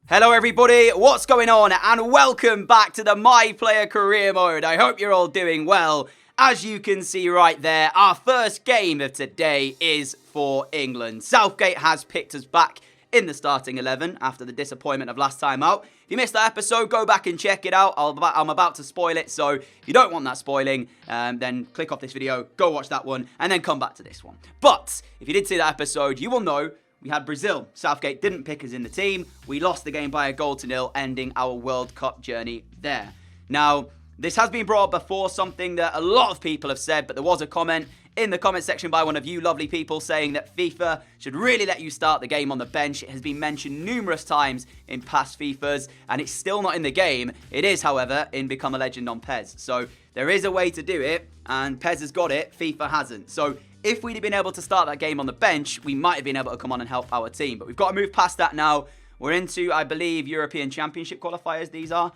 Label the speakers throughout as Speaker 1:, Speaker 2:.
Speaker 1: Hello everybody, what's going on? And welcome back to the My Player Career Mode. I hope you're all doing well. As you can see right there, our first game of today is for England. Southgate has picked us back in the starting 11 after the disappointment of last time out. If you missed that episode, go back and check it out. I'm about to spoil it, so if you don't want that spoiling, then click off this video, go watch that one, and then come back to this one. But if you did see that episode, you will know we had Brazil. Southgate didn't pick us in the team. We lost the game by a 0-0, ending our World Cup journey there. Now, this has been brought up before, something that a lot of people have said, but there was a comment in the comment section by one of you lovely people saying that FIFA should really let you start the game on the bench. It has been mentioned numerous times in past FIFAs, and it's still not in the game. It is, however, in Become a Legend on PES. So there is a way to do it, and PES has got it, FIFA hasn't. So if we'd been able to start that game on the bench, we might have been able to come on and help our team. But we've got to move past that now. We're into, I believe, European Championship qualifiers, these are.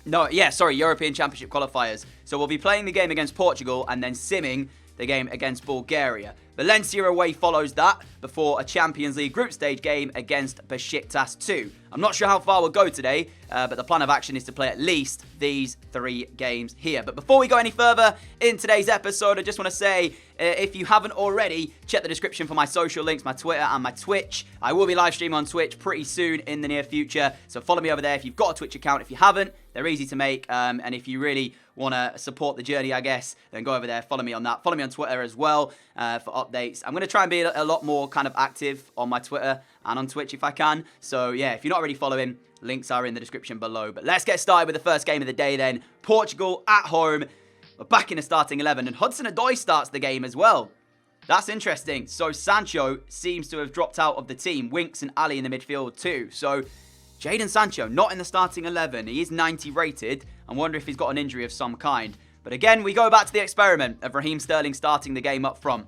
Speaker 1: European Championship qualifiers. So we'll be playing the game against Portugal and then simming the game against Bulgaria. Valencia away follows that before a Champions League group stage game against Besiktas 2. I'm not sure how far we'll go today, but the plan of action is to play at least these 3 games here. But before we go any further in today's episode, I just want to say, if you haven't already, check the description for my social links, my Twitter and my Twitch. I will be live streaming on Twitch pretty soon in the near future, so follow me over there if you've got a Twitch account. If you haven't, they're easy to make, and if you really want to support the journey, I guess, then go over there, follow me on that. Follow me on Twitter as well for updates. I'm going to try and be a lot more kind of active on my Twitter and on Twitch if I can. So yeah, if you're not already following, links are in the description below. But let's get started with the first game of the day then. Portugal at home. We're back in the starting 11, and Hudson-Odoi starts the game as well. That's interesting. So Sancho seems to have dropped out of the team. Winks and Ali in the midfield too. So Jadon Sancho not in the starting 11. He is 90 rated. I wonder if he's got an injury of some kind. But again, we go back to the experiment of Raheem Sterling starting the game up front.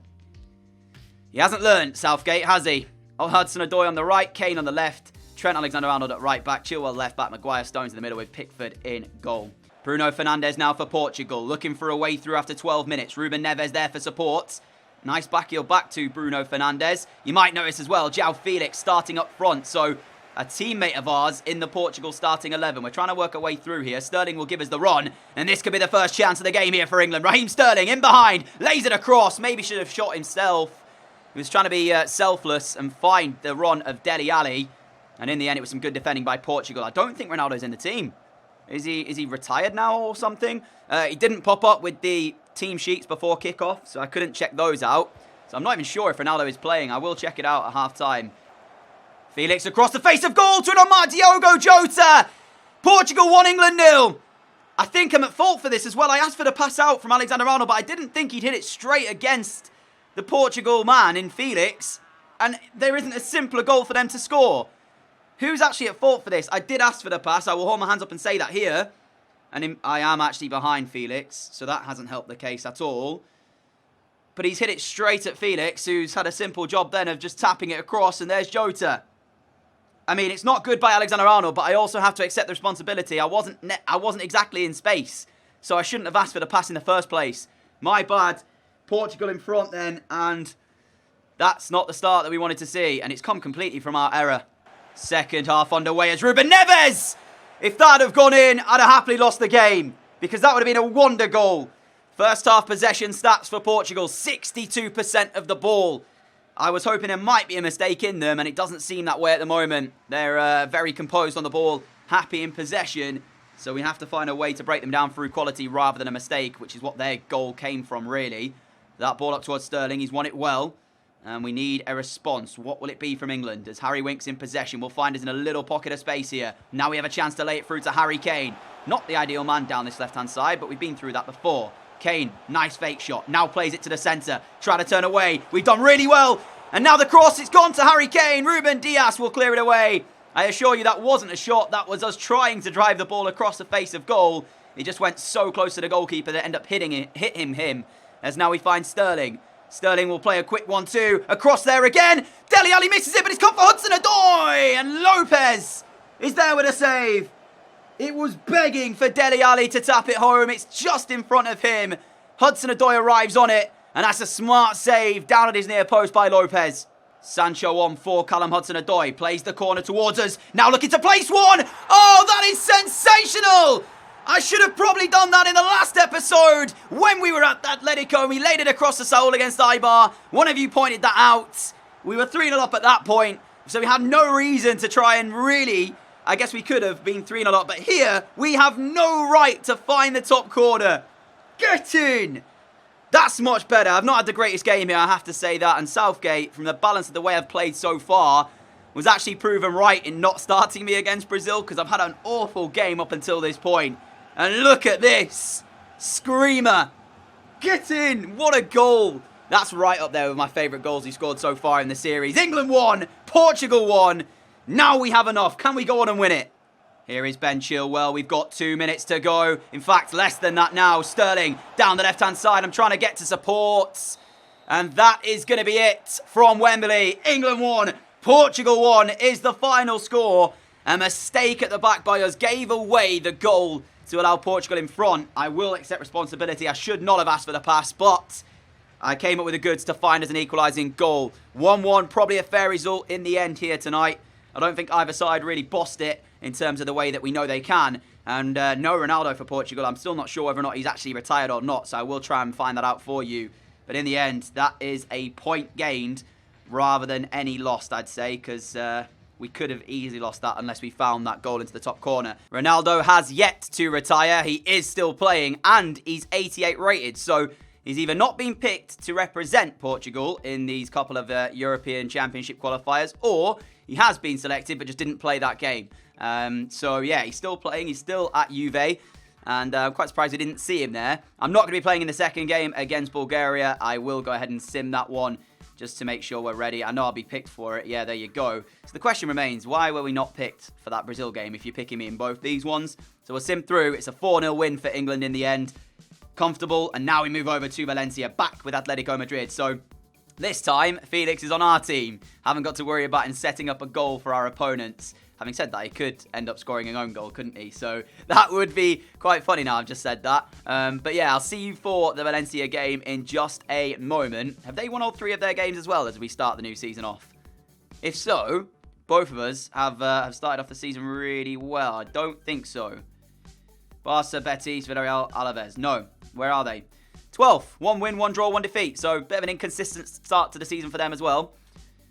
Speaker 1: He hasn't learned, Southgate, has he? Oh, Hudson-Odoi on the right, Kane on the left, Trent Alexander-Arnold at right back, Chilwell left back, Maguire, Stones in the middle with Pickford in goal. Bruno Fernandes now for Portugal, looking for a way through after 12 minutes. Ruben Neves there for support. Nice back heel back to Bruno Fernandes. You might notice as well, João Felix starting up front, so a teammate of ours in the Portugal starting 11. We're trying to work our way through here. Sterling will give us the run, and this could be the first chance of the game here for England. Raheem Sterling in behind, lays it across, maybe should have shot himself. He was trying to be selfless and find the run of Dele Alli, and in the end it was some good defending by Portugal. I don't think Ronaldo's in the team. Is he retired now or something? He didn't pop up with the team sheets before kickoff, so I couldn't check those out. So I'm not even sure if Ronaldo is playing. I will check it out at half-time. Felix across the face of goal to an Omar Diogo Jota. Portugal 1, England 0. I think I'm at fault for this as well. I asked for the pass out from Alexander-Arnold, but I didn't think he'd hit it straight against the Portugal man in Felix. And there isn't a simpler goal for them to score. Who's actually at fault for this? I did ask for the pass. I will hold my hands up and say that here. And I am actually behind Felix, so that hasn't helped the case at all. But he's hit it straight at Felix, who's had a simple job then of just tapping it across, and there's Jota. I mean, it's not good by Alexander-Arnold, but I also have to accept the responsibility. I wasn't exactly in space, so I shouldn't have asked for the pass in the first place. My bad. Portugal in front then, and that's not the start that we wanted to see, and it's come completely from our error. Second half underway as Ruben Neves! If that had gone in, I'd have happily lost the game, because that would have been a wonder goal. First half possession stats for Portugal, 62% of the ball. I was hoping there might be a mistake in them, and it doesn't seem that way at the moment. They're very composed on the ball, happy in possession, so we have to find a way to break them down through quality rather than a mistake, which is what their goal came from, really. That ball up towards Sterling, he's won it well. And we need a response. What will it be from England? As Harry Winks in possession will find us in a little pocket of space here. Now we have a chance to lay it through to Harry Kane. Not the ideal man down this left-hand side, but we've been through that before. Kane, nice fake shot. Now plays it to the centre. Try to turn away. We've done really well. And now the cross, it's gone to Harry Kane. Ruben Dias will clear it away. I assure you that wasn't a shot. That was us trying to drive the ball across the face of goal. He just went so close to the goalkeeper that ended up hit him. As now we find Sterling. Sterling will play a quick 1-2. Across there again. Dele Alli misses it, but it's come for Hudson-Odoi. And Lopez is there with a save. It was begging for Dele Alli to tap it home. It's just in front of him. Hudson-Odoi arrives on it. And that's a smart save down at his near post by Lopez. Sancho on for Callum Hudson-Odoi. Plays the corner towards us. Now looking to place one. Oh, that is sensational. I should have probably done that in the last episode when we were at Atletico and we laid it across the Saul against Ibar. One of you pointed that out. We were 3-0 up at that point, so we had no reason to try and really... I guess we could have been 3-0 up, but here we have no right to find the top corner. Get in! That's much better. I've not had the greatest game here, I have to say that. And Southgate, from the balance of the way I've played so far, was actually proven right in not starting me against Brazil, because I've had an awful game up until this point. And look at this. Screamer. Get in. What a goal. That's right up there with my favourite goals he scored so far in the series. England won. Portugal won. Now we have enough. Can we go on and win it? Here is Ben Chilwell. We've got 2 minutes to go. In fact, less than that now. Sterling down the left-hand side. I'm trying to get to support. And that is going to be it from Wembley. England won. Portugal won is the final score. A mistake at the back by us gave away the goal to allow Portugal in front. I will accept responsibility. I should not have asked for the pass, but I came up with the goods to find us an equalising goal. 1-1, probably a fair result in the end here tonight. I don't think either side really bossed it in terms of the way that we know they can. And no Ronaldo for Portugal. I'm still not sure whether or not he's actually retired or not, so I will try and find that out for you. But in the end, that is a point gained rather than any lost, I'd say, because we could have easily lost that unless we found that goal into the top corner. Ronaldo has yet to retire. He is still playing, and he's 88 rated, so he's either not been picked to represent Portugal in these couple of European Championship qualifiers, or he has been selected but just didn't play that game. So yeah, he's still playing. He's still at Juve. And I'm quite surprised we didn't see him there. I'm not going to be playing in the second game against Bulgaria. I will go ahead and sim that one just to make sure we're ready. I know I'll be picked for it. Yeah, there you go. So the question remains, why were we not picked for that Brazil game if you're picking me in both these ones? So we'll sim through. It's a 4-0 win for England in the end. Comfortable. And now we move over to Valencia, back with Atletico Madrid. So this time, Felix is on our team. Haven't got to worry about him setting up a goal for our opponents. Having said that, he could end up scoring an own goal, couldn't he? So that would be quite funny now I've just said that. But yeah, I'll see you for the Valencia game in just a moment. Have they won all 3 of their games as well as we start the new season off? If so, both of us have started off the season really well. I don't think so. Barca, Betis, Villarreal, Alaves. No. Where are they? 12th. 1 win, 1 draw, 1 defeat. So a bit of an inconsistent start to the season for them as well.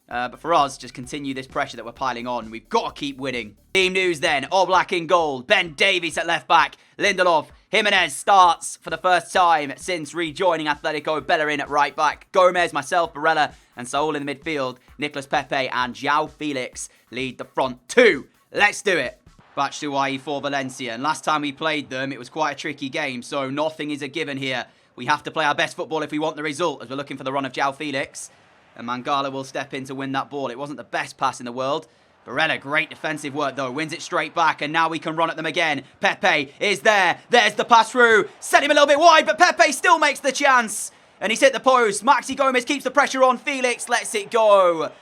Speaker 1: But for us, just continue this pressure that we're piling on. We've got to keep winning. Team news then. All black in gold. Ben Davies at left back. Lindelof. Jimenez starts for the first time since rejoining Atletico. Bellerin at right back. Gomez, myself, Barella, and Saul in the midfield. Nicolas Pepe and João Felix lead the front 2. Let's do it. Batshuayi for Valencia. And last time we played them, it was quite a tricky game. So nothing is a given here. We have to play our best football if we want the result, as we're looking for the run of João Felix. And Mangala will step in to win that ball. It wasn't the best pass in the world. Barella, great defensive work though. Wins it straight back, and now we can run at them again. Pepe is there. There's the pass through. Sent him a little bit wide, but Pepe still makes the chance. And he's hit the post. Maxi Gomez keeps the pressure on. Felix lets it go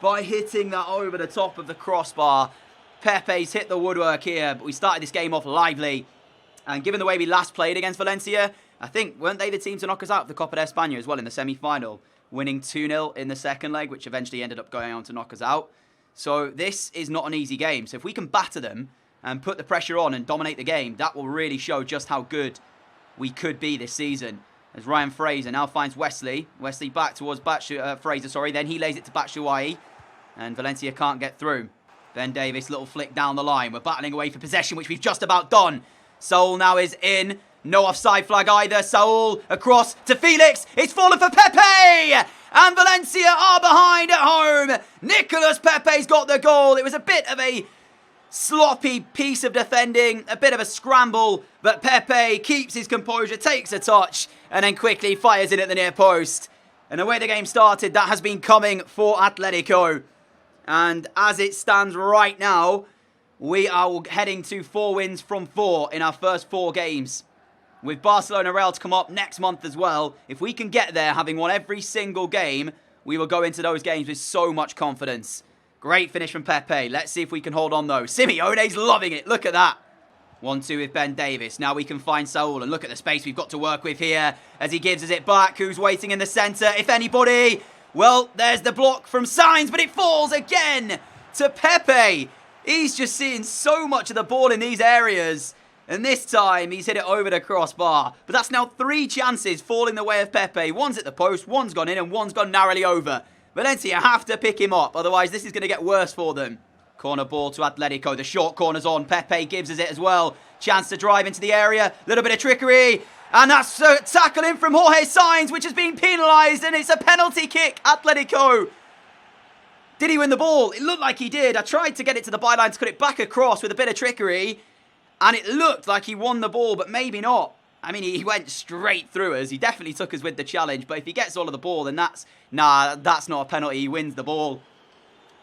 Speaker 1: by hitting that over the top of the crossbar. Pepe's hit the woodwork here, but we started this game off lively. And given the way we last played against Valencia, I think, weren't they the team to knock us out of the Copa de España as well in the semi-final? Winning 2-0 in the second leg, which eventually ended up going on to knock us out. So this is not an easy game. So if we can batter them and put the pressure on and dominate the game, that will really show just how good we could be this season. As Ryan Fraser now finds Wesley. Wesley back towards Fraser, then he lays it to Batshuayi. And Valencia can't get through. Ben Davies, little flick down the line. We're battling away for possession, which we've just about done. Saul now is in. No offside flag either. Saul across to Felix. It's fallen for Pepe. And Valencia are behind at home. Nicolas Pepe's got the goal. It was a bit of a sloppy piece of defending. A bit of a scramble. But Pepe keeps his composure, takes a touch, and then quickly fires in at the near post. And the way the game started, that has been coming for Atletico. And as it stands right now, we are heading to 4 wins from 4 in our first 4 games. With Barcelona Real to come up next month as well, if we can get there having won every single game, we will go into those games with so much confidence. Great finish from Pepe. Let's see if we can hold on though. Simeone's loving it. Look at that. 1-2 with Ben Davies. Now we can find Saul, and look at the space we've got to work with here as he gives us it back. Who's waiting in the centre? If anybody. Well, there's the block from Sainz, but it falls again to Pepe. He's just seeing so much of the ball in these areas. And this time, he's hit it over the crossbar. But that's now 3 chances falling the way of Pepe. One's at the post, one's gone in, and one's gone narrowly over. Valencia have to pick him up, otherwise this is going to get worse for them. Corner ball to Atletico. The short corner's on. Pepe gives us it as well. Chance to drive into the area. Little bit of trickery. And that's a tackle in from Jorge Sainz, which has been penalised. And it's a penalty kick. Atletico. Did he win the ball? It looked like he did. I tried to get it to the byline to cut it back across with a bit of trickery. And it looked like he won the ball, but maybe not. I mean, he went straight through us. He definitely took us with the challenge. But if he gets all of the ball, then that's not a penalty. He wins the ball.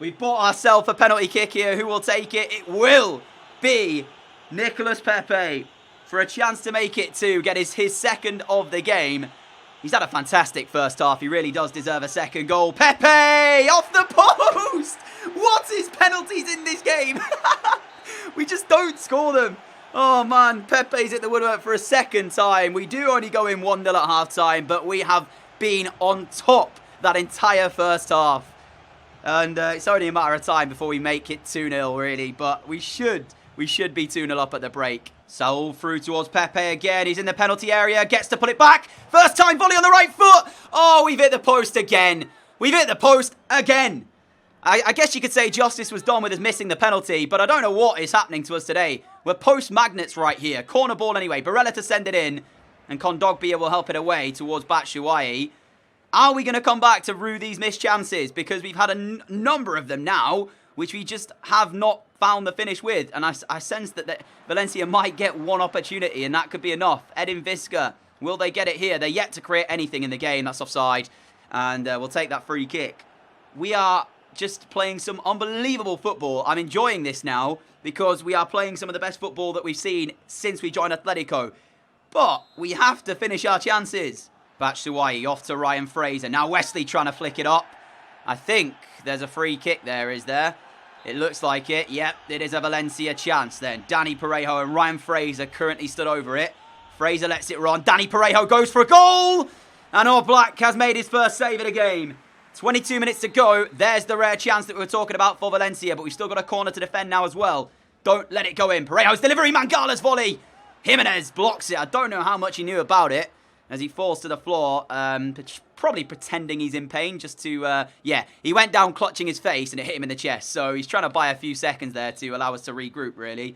Speaker 1: We've bought ourselves a penalty kick here. Who will take it? It will be Nicolas Pepe for a chance to make it to get his second of the game. He's had a fantastic first half. He really does deserve a second goal. Pepe off the post. What is penalties in this game? We just don't score them. Oh, man. Pepe's at the woodwork for a second time. We do only go in 1-0 at half-time, but we have been on top that entire first half. And it's only a matter of time before we make it 2-0, really. But we should be 2-0 up at the break. Saul through towards Pepe again. He's in the penalty area. Gets to put it back. First time volley on the right foot. Oh, we've hit the post again. We've hit the post again. I guess you could say justice was done with us missing the penalty, but I don't know what is happening to us today. We're post magnets right here. Corner ball anyway. Barella to send it in, and Kondogbia will help it away towards Batshuayi. Are we going to come back to rue these missed chances? Because we've had a number of them now, which we just have not found the finish with. And I sense that Valencia might get one opportunity, and that could be enough. Edin Visca, will they get it here? They're yet to create anything in the game. That's offside. And we'll take that free kick. We are just playing some unbelievable football. I'm enjoying this now because we are playing some of the best football that we've seen since we joined Atletico. But we have to finish our chances. Batshuayi off to Ryan Fraser. Now Wesley trying to flick it up. I think there's a free kick there, is there? It looks like it. Yep, it is a Valencia chance then. Danny Parejo and Ryan Fraser currently stood over it. Fraser lets it run. Danny Parejo goes for a goal! And Oblak has made his first save of the game. 22 minutes to go. There's the rare chance that we were talking about for Valencia, but we've still got a corner to defend now as well. Don't let it go in. Parejo's delivery. Mangala's volley. Jimenez blocks it. I don't know how much he knew about it as he falls to the floor. Probably pretending he's in pain just to, yeah, he went down clutching his face and it hit him in the chest. So he's trying to buy a few seconds there to allow us to regroup, really.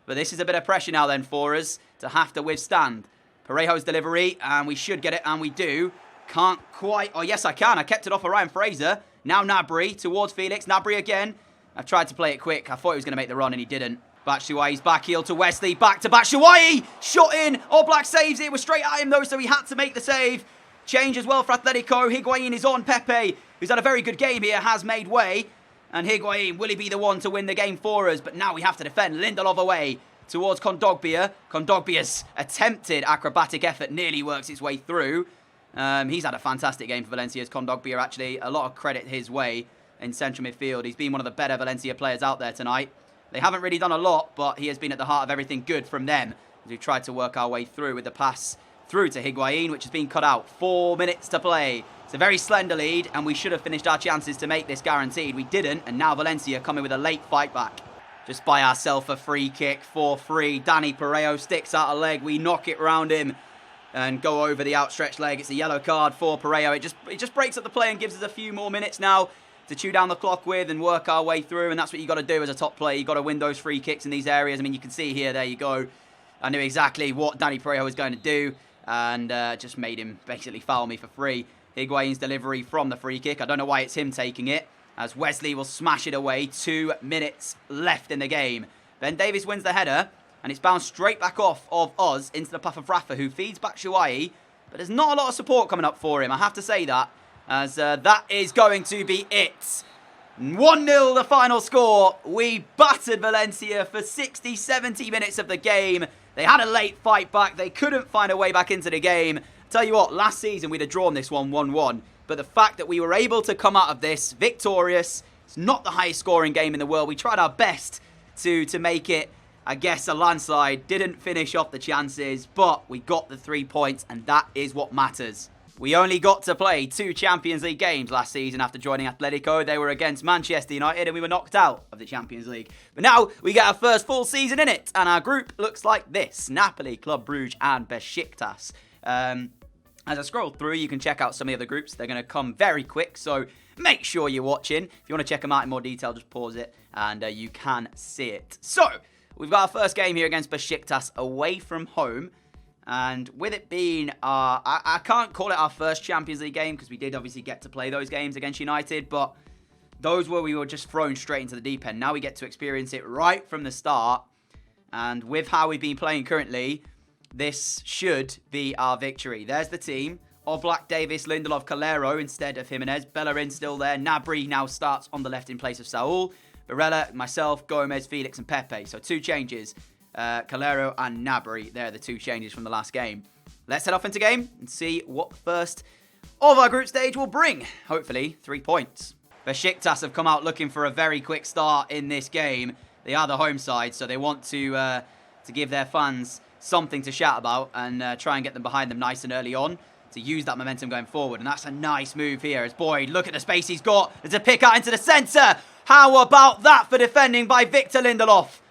Speaker 1: But this is a bit of pressure now then for us to have to withstand. Parejo's delivery, and we should get it, and we do. Can't quite. Oh, yes, I can. I kept it off of Ryan Fraser. Now Gnabry towards Felix. Gnabry again. I tried to play it quick. I thought he was going to make the run, and he didn't. Batshuayi's back heel to Wesley. Back to Batshuayi. Shot in. Oblak saves it. We're straight at him, though, so he had to make the save. Change as well for Atletico. Higuain is on. Pepe, who's had a very good game here, has made way. And Higuain, will he be the one to win the game for us? But now we have to defend. Lindelof away towards Kondogbia. Kondogbia's attempted acrobatic effort nearly works its way through. He's had a fantastic game for Valencia's Kondogbia, actually. A lot of credit his way in central midfield. He's been one of the better Valencia players out there tonight. They haven't really done a lot, but he has been at the heart of everything good from them. As we've tried to work our way through with the pass through to Higuain, which has been cut out. 4 minutes to play. It's a very slender lead, and we should have finished our chances to make this guaranteed. We didn't, and now Valencia coming with a late fight back. Just buy ourselves a free kick for free. Danny Parejo sticks out a leg. We knock it round him and go over the outstretched leg. It's a yellow card for Parejo. It just breaks up the play and gives us a few more minutes now to chew down the clock with and work our way through. And that's what you got to do as a top player. You got to win those free kicks in these areas. I mean, you can see here, there you go. I knew exactly what Danny Parejo was going to do and just made him basically foul me for free. Higuain's delivery from the free kick. I don't know why it's him taking it, as Wesley will smash it away. 2 minutes left in the game. Ben Davies wins the header, and it's bounced straight back off of us into the path of Rafa, who feeds back Batshuayi. But there's not a lot of support coming up for him, I have to say that, as that is going to be it. 1-0 the final score. We battered Valencia for 60, 70 minutes of the game. They had a late fight back. They couldn't find a way back into the game. Tell you what, last season we'd have drawn this one 1-1. But the fact that we were able to come out of this victorious, it's not the highest scoring game in the world. We tried our best to make it, I guess, a landslide. Didn't finish off the chances, but we got the 3 points, and that is what matters. We only got to play 2 Champions League games last season after joining Atletico. They were against Manchester United and we were knocked out of the Champions League. But now we get our first full season in it. And our group looks like this. Napoli, Club Brugge and Besiktas. As I scroll through, you can check out some of the other groups. They're going to come very quick, so make sure you're watching. If you want to check them out in more detail, just pause it and you can see it. So, we've got our first game here against Besiktas away from home. And with it being, I can't call it our first Champions League game because we did obviously get to play those games against United, but those where we were just thrown straight into the deep end. Now we get to experience it right from the start. And with how we've been playing currently, this should be our victory. There's the team. Oblak, Davis, Lindelof, Calero instead of Jimenez. Bellerin still there. Gnabry now starts on the left in place of Saul. Barella, myself, Gomez, Felix and Pepe. So 2 changes. Calero and Gnabry, they're the 2 changes from the last game. Let's head off into game and see what the first of our group stage will bring. Hopefully, 3 points. Besiktas have come out looking for a very quick start in this game. They are the home side, so they want to give their fans something to shout about and try and get them behind them nice and early on to use that momentum going forward. And that's a nice move here as Boyd, look at the space he's got. There's a pick out into the centre. How about that for defending by Victor Lindelof?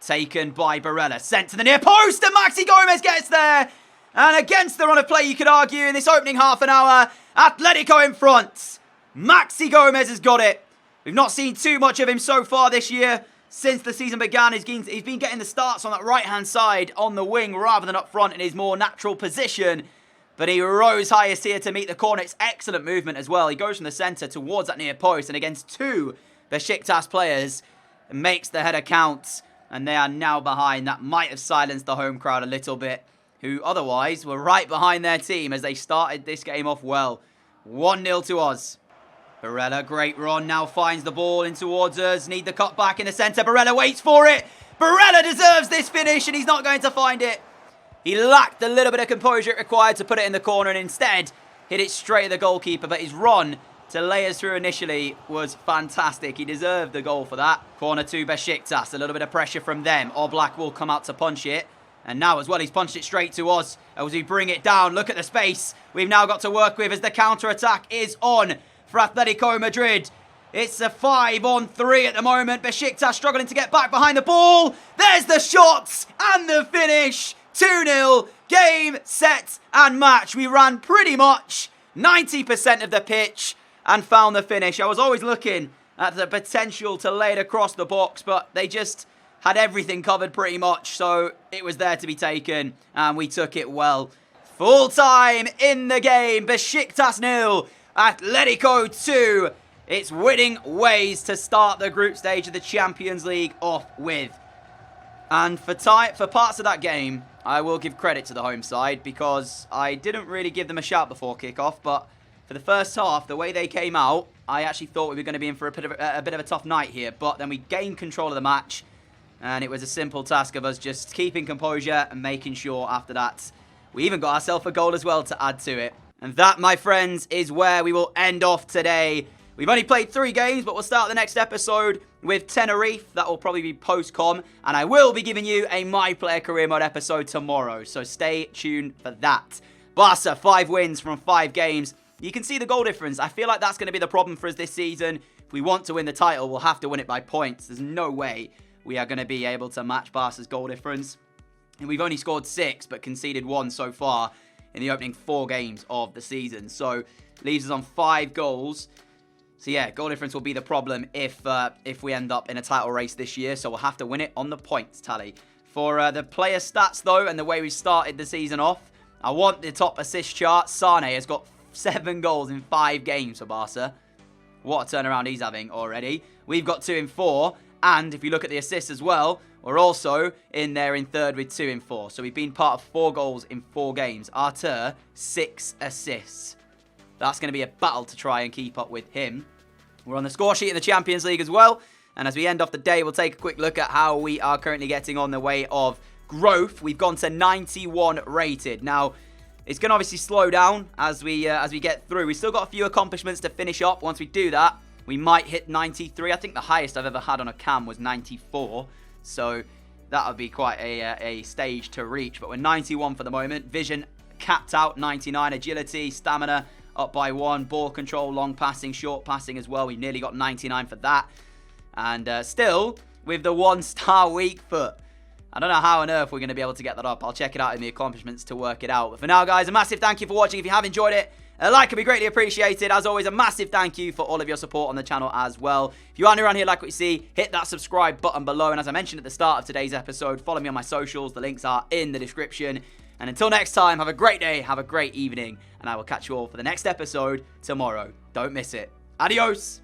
Speaker 1: Taken by Barella, sent to the near post, and Maxi Gomez gets there. And against the run of play, you could argue, in this opening half an hour, Atletico in front. Maxi Gomez has got it. We've not seen too much of him so far this year. Since the season began, he's been getting the starts on that right-hand side on the wing rather than up front in his more natural position. But he rose highest here to meet the corner. It's excellent movement as well. He goes from the centre towards that near post, and against 2 Besiktas players, makes the header count. And they are now behind. That might have silenced the home crowd a little bit, who otherwise were right behind their team as they started this game off well. 1-0 to us. Barella, great run, now finds the ball in towards us. Need the cut back in the centre. Barella waits for it. Barella deserves this finish and he's not going to find it. He lacked the little bit of composure it required to put it in the corner and instead hit it straight at the goalkeeper. But his run to lay us through initially was fantastic. He deserved the goal for that. Corner to Besiktas. A little bit of pressure from them. Oblak will come out to punch it. And now as well, he's punched it straight to us. As we bring it down, look at the space we've now got to work with as the counter-attack is on for Atletico Madrid. It's a 5-on-3 at the moment. Besiktas struggling to get back behind the ball. There's the shots and the finish. 2-0. Game, set and match. We ran pretty much 90% of the pitch and found the finish. I was always looking at the potential to lay it across the box, but they just had everything covered pretty much, so it was there to be taken, and we took it well. Full time in the game. Besiktas 0, Atletico 2. It's winning ways to start the group stage of the Champions League off with. And for parts of that game, I will give credit to the home side because I didn't really give them a shout before kickoff, but for the first half, the way they came out, I actually thought we were going to be in for a bit of a tough night here. But then we gained control of the match, and it was a simple task of us just keeping composure and making sure after that we even got ourselves a goal as well to add to it. And that, my friends, is where we will end off today. We've only played 3 games, but we'll start the next episode with Tenerife. That will probably be post-com, and I will be giving you a My Player Career Mode episode tomorrow, so stay tuned for that. Barca, 5 wins from 5 games. You can see the goal difference. I feel like that's going to be the problem for us this season. If we want to win the title, we'll have to win it by points. There's no way we are going to be able to match Barca's goal difference. And we've only scored 6, but conceded 1 so far in the opening 4 games of the season. So, leaves us on 5 goals. So yeah, goal difference will be the problem if we end up in a title race this year. So we'll have to win it on the points tally. For the player stats, though, and the way we started the season off, I want the top assist chart. Sane has got 7 goals in 5 games for Barca. What a turnaround he's having already. We've got 2 in 4. And if you look at the assists as well, we're also in there in 3rd with 2 in 4. So we've been part of 4 goals in 4 games. Artur, 6 assists. That's going to be a battle to try and keep up with him. We're on the score sheet in the Champions League as well. And as we end off the day, we'll take a quick look at how we are currently getting on the way of growth. We've gone to 91 rated. Now, it's going to obviously slow down as we get through. We've still got a few accomplishments to finish up. Once we do that, we might hit 93. I think the highest I've ever had on a cam was 94. So that would be quite a stage to reach. But we're 91 for the moment. Vision capped out 99. Agility, stamina up by 1. Ball control, long passing, short passing as well. We nearly got 99 for that. And still with the 1-star weak foot. I don't know how on earth we're going to be able to get that up. I'll check it out in the accomplishments to work it out. But for now, guys, a massive thank you for watching. If you have enjoyed it, a like would be greatly appreciated. As always, a massive thank you for all of your support on the channel as well. If you are new around here, like what you see, hit that subscribe button below. And as I mentioned at the start of today's episode, follow me on my socials. The links are in the description. And until next time, have a great day, have a great evening. And I will catch you all for the next episode tomorrow. Don't miss it. Adios.